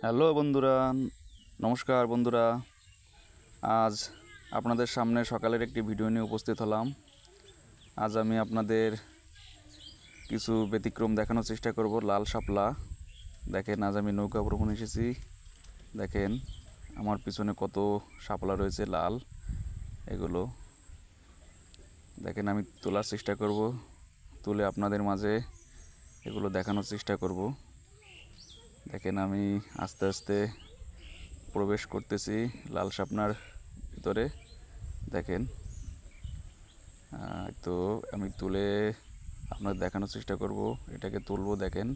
Hello বন্ধুরা, নমস্কার বন্ধুরা। আজ আপনাদের সামনে সকালের একটি ভিডিও নিয়ে উপস্থিত হলাম। আজ আমি আপনাদের কিছু ব্যতিক্রম দেখানোর চেষ্টা করব। লাল শাপলা দেখেন, আজ আমি নৌকা ভ্রমণ এসেছি। দেখেন আমার পিছনে কত শাপলা রয়েছে লাল, এগুলো দেখেন। আমি তোলার চেষ্টা করব, তুলে আপনাদের মাঝে এগুলো দেখানোর চেষ্টা করব। দেখেন আমি আস্তে আস্তে প্রবেশ করতেছি লাল শাপলার ভিতরে। দেখেন তো আমি তুলে আপনাদের দেখানোর চেষ্টা করব। এটাকে তুলবো, দেখেন।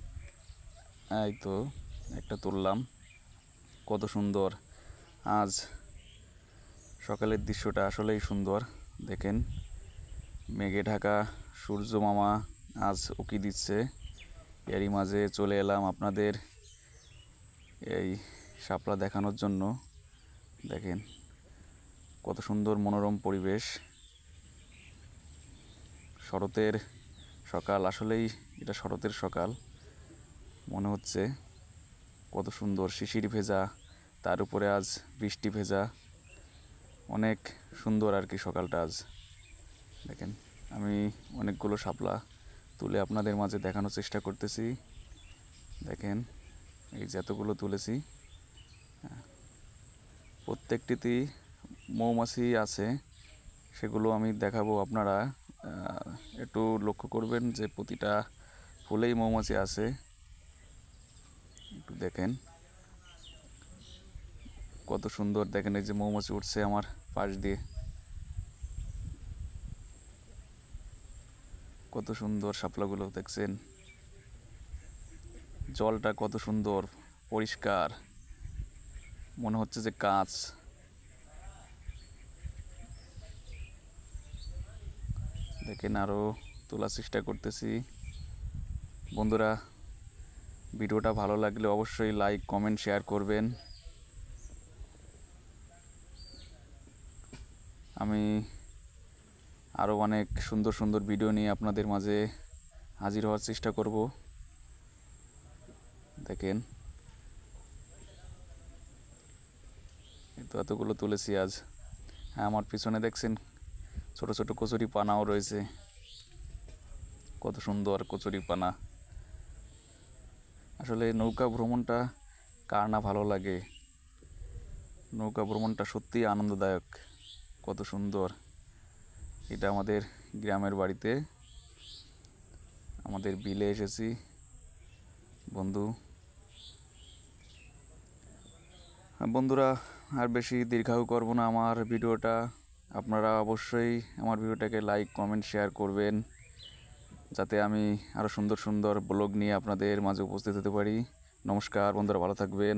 এই তো একটা তুললাম। কত সুন্দর আজ সকালের দৃশ্যটা, আসলেই সুন্দর। দেখেন মেঘে ঢাকা সূর্য মামা আজ উকি দিচ্ছে। এরই মাঝে চলে এলাম আপনাদের এই শাপলা দেখানোর জন্য। দেখেন কত সুন্দর মনোরম পরিবেশ। শরতের সকাল, আসলেই এটা শরতের সকাল মনে হচ্ছে। কত সুন্দর শিশির ভেজা, তার উপরে আজ বৃষ্টি ভেজা, অনেক সুন্দর আর কি সকালটা আজ। দেখেন আমি অনেকগুলো শাপলা তুলে আপনাদের মাঝে দেখানোর চেষ্টা করতেছি। দেখেন এই যতগুলো তুলেছি, প্রত্যেকটিতেই মৌমাছি আছে, সেগুলো আমি দেখাবো। আপনারা একটু লক্ষ্য করবেন যে প্রতিটা ফুলেই মৌমাছি আছে। একটু দেখেন কত সুন্দর। দেখেন এই যে মৌমাছি উঠছে আমার পাশ দিয়ে, কত সুন্দর শাপলাগুলো দেখছেন। জলটা কত সুন্দর পরিষ্কার, মনে হচ্ছে যে কাঁচ। দেখেন আরও তোলার চেষ্টা করতেছি। বন্ধুরা, ভিডিওটা ভালো লাগলে অবশ্যই লাইক, কমেন্ট, শেয়ার করবেন। আমি আরও অনেক সুন্দর সুন্দর ভিডিও নিয়ে আপনাদের মাঝে হাজির হওয়ার চেষ্টা করব। দেখেন তো এতগুলো তুলেছি আজ। হ্যাঁ, আমার পিছনে দেখছেন ছোট ছোট কচুরি পানাও রয়েছে। কত সুন্দর কচুরি পানা। আসলে নৌকা ভ্রমণটা কার না ভালো লাগে। নৌকা ভ্রমণটা সত্যিই আনন্দদায়ক। কত সুন্দর। এটা আমাদের গ্রামের বাড়িতে, আমাদের বিলে এসেছি বন্ধুরা। আর বেশি দীর্ঘায়ু করব না আমার ভিডিওটা। আপনারা অবশ্যই আমার ভিডিওটাকে লাইক, কমেন্ট, শেয়ার করবেন, যাতে আমি আরও সুন্দর সুন্দর ব্লগ নিয়ে আপনাদের মাঝে উপস্থিত হতে পারি। নমস্কার বন্ধুরা, ভালো থাকবেন।